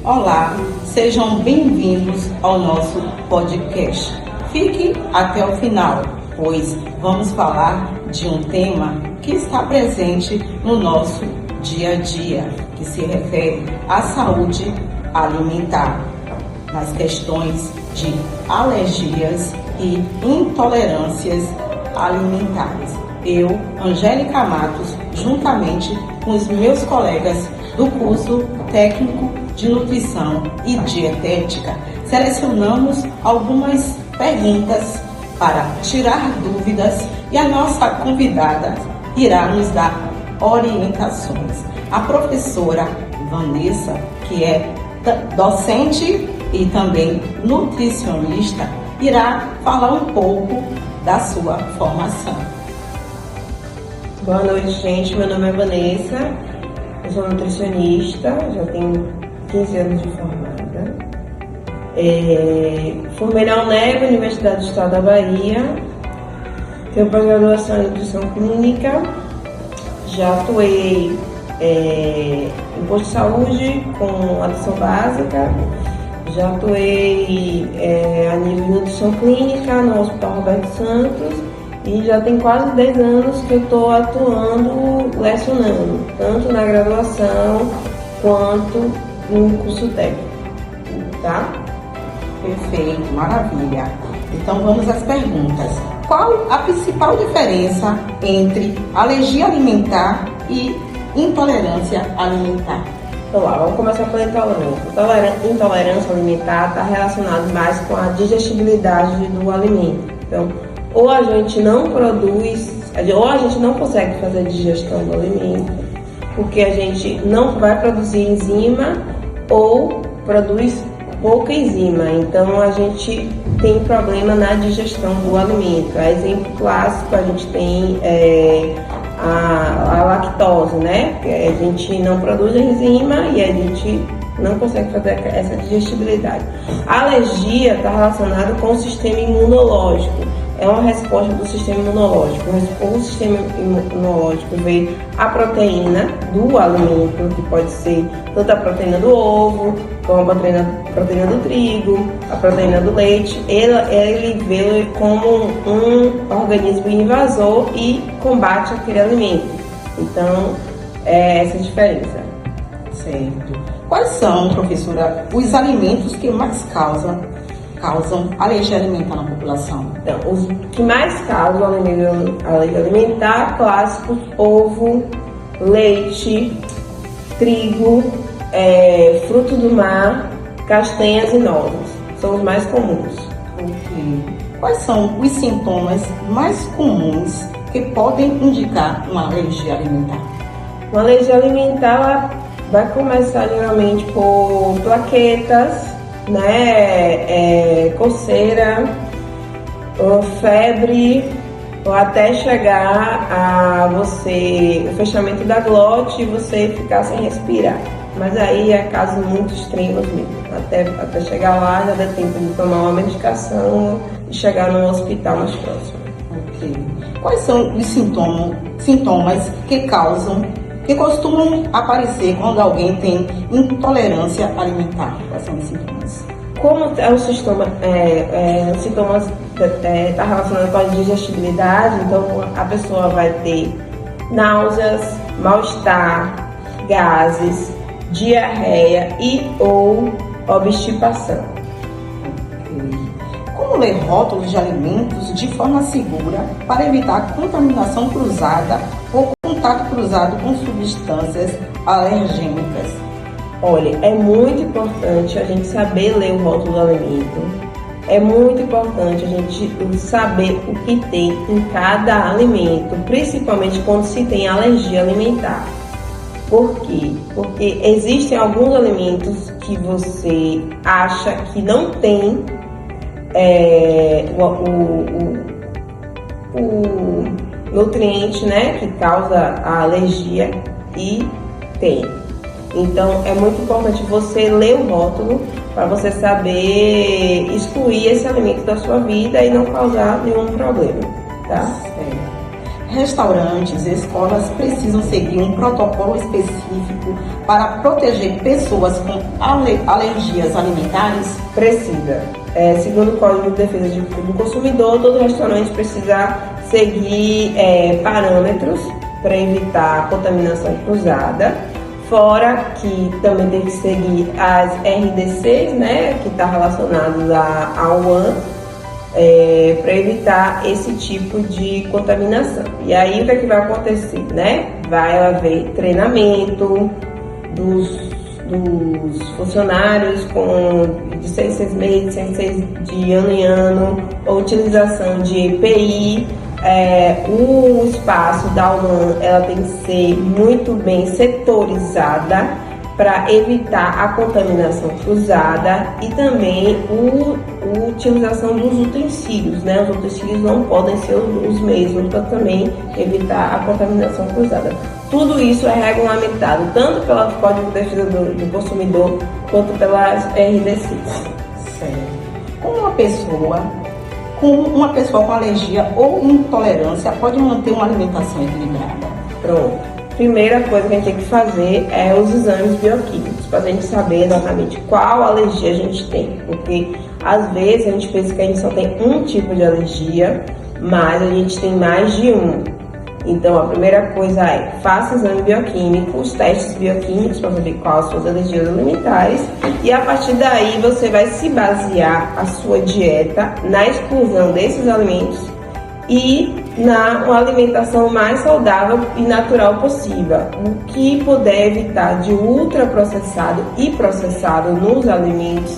Olá, sejam bem-vindos ao nosso podcast. Fique até o final, pois vamos falar de um tema que está presente no nosso dia a dia, que se refere à saúde alimentar, nas questões de alergias e intolerâncias alimentares. Eu, Angélica Matos, juntamente com os meus colegas do curso técnico de nutrição e dietética, selecionamos algumas perguntas para tirar dúvidas e a nossa convidada irá nos dar orientações. A professora Vanessa, que é docente e também nutricionista, irá falar um pouco da sua formação. Boa noite, gente. Meu nome é Vanessa, eu sou nutricionista, já tenho 15 anos de formada. Formei na UNEB, Universidade do Estado da Bahia, tenho pós-graduação em nutrição clínica, já atuei em posto de saúde com atenção básica, já atuei a nível de nutrição clínica no Hospital Roberto Santos e já tem quase 10 anos que eu estou atuando, lecionando, tanto na graduação quanto no curso técnico, tá? Perfeito, maravilha. Então vamos às perguntas. Qual a principal diferença entre alergia alimentar e intolerância alimentar? Então lá, vamos começar pela intolerância. Intolerância alimentar está relacionada mais com a digestibilidade do alimento. Então, ou a gente não produz, ou a gente não consegue fazer a digestão do alimento, porque a gente não vai produzir enzima ou produz pouca enzima. Então, a gente tem problema na digestão do alimento. A exemplo clássico, a gente tem a lactose, né? A gente não produz enzima e a gente não consegue fazer essa digestibilidade. A alergia está relacionada com o sistema imunológico. É uma resposta do sistema imunológico. O sistema imunológico vê a proteína do alimento, que pode ser tanto a proteína do ovo, como a proteína do trigo, a proteína do leite. Ele vê como um organismo invasor e combate aquele alimento. Então, é essa a diferença. Certo. Quais são, professora, os alimentos que mais causam alergia alimentar na população? Então, os que mais causam alergia alimentar, clássicos: ovo, leite, trigo, fruto do mar, castanhas e nozes. São os mais comuns. Ok. Quais são os sintomas mais comuns que podem indicar uma alergia alimentar? Uma alergia alimentar vai começar geralmente por plaquetas, né, coceira, ou febre, ou até chegar a o fechamento da glote e você ficar sem respirar. Mas aí é casos muito extremos mesmo. Até chegar lá já dá tempo de tomar uma medicação e chegar no hospital mais próximo. Ok. Quais são os sintomas que costumam aparecer quando alguém tem intolerância alimentar? Quais são os sintomas? Como os sintomas está relacionado com a digestibilidade, então a pessoa vai ter náuseas, mal-estar, gases, diarreia e ou obstipação. Okay. Como ler rótulos de alimentos de forma segura para evitar contaminação cruzada ou contato cruzado com substâncias alergênicas? Olha, é muito importante a gente saber ler o rótulo do alimento. É muito importante a gente saber o que tem em cada alimento, principalmente quando se tem alergia alimentar. Por quê? Porque existem alguns alimentos que você acha que não tem o nutriente, né, que causa a alergia, e tem. Então, é muito importante você ler o rótulo para você saber excluir esse alimento da sua vida e não causar nenhum problema, tá? Restaurantes, escolas precisam seguir um protocolo específico para proteger pessoas com alergias alimentares? Precisa. Segundo o Código de Defesa do Consumidor, todo restaurante precisa seguir parâmetros para evitar contaminação cruzada, fora que também tem que seguir as RDCs, né, que está relacionado ao AN, para evitar esse tipo de contaminação. E aí o que é que vai acontecer, né? Vai haver treinamento dos funcionários de 6 em 6 meses, de ano em ano, a utilização de EPI. O espaço da UAN ela tem que ser muito bem setorizada para evitar a contaminação cruzada e também a utilização dos utensílios, né? Os utensílios não podem ser os mesmos para também evitar a contaminação cruzada. Tudo isso é regulamentado tanto pelo Código de Defesa do Consumidor quanto pelas RDCs. Certo. Uma pessoa com alergia ou intolerância pode manter uma alimentação equilibrada? Pronto. Primeira coisa que a gente tem que fazer é os exames bioquímicos, para a gente saber exatamente qual alergia a gente tem. Porque às vezes a gente pensa que a gente só tem um tipo de alergia, mas a gente tem mais de um. Então a primeira coisa é, faça exame bioquímico, os testes bioquímicos para saber quais são as suas alergias alimentares, e a partir daí você vai se basear a sua dieta na exclusão desses alimentos e na uma alimentação mais saudável e natural possível. O que puder evitar de ultraprocessado e processado nos alimentos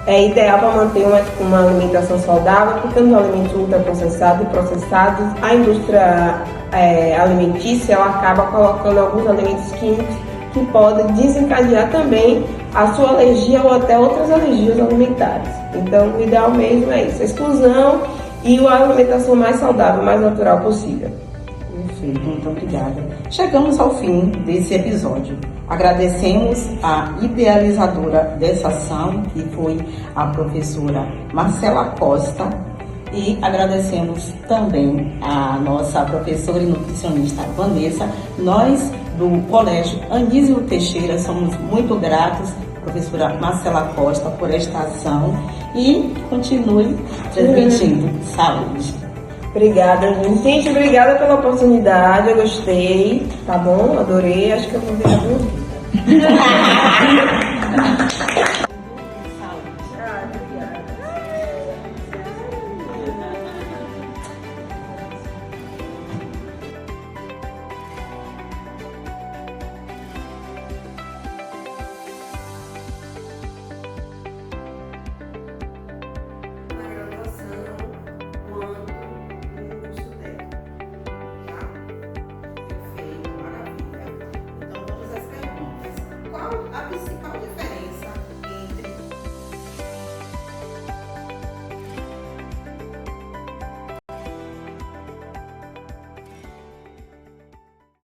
é ideal para manter uma alimentação saudável, porque nos alimentos ultraprocessados e processados, a indústria alimentícia ela acaba colocando alguns alimentos químicos que podem desencadear também a sua alergia ou até outras alergias alimentares. Então, o ideal mesmo é isso, a exclusão e a alimentação mais saudável, mais natural possível. Perfeito, muito obrigada. Chegamos ao fim desse episódio. Agradecemos a idealizadora dessa ação, que foi a professora Marcela Costa, e agradecemos também a nossa professora e nutricionista Vanessa. Nós, do Colégio Anísio Teixeira, somos muito gratos, professora Marcela Costa, por esta ação, e continue transmitindo saúde. Obrigada, gente. Obrigada pela oportunidade, eu gostei, tá bom? Adorei, acho que eu vou virar blogueira. A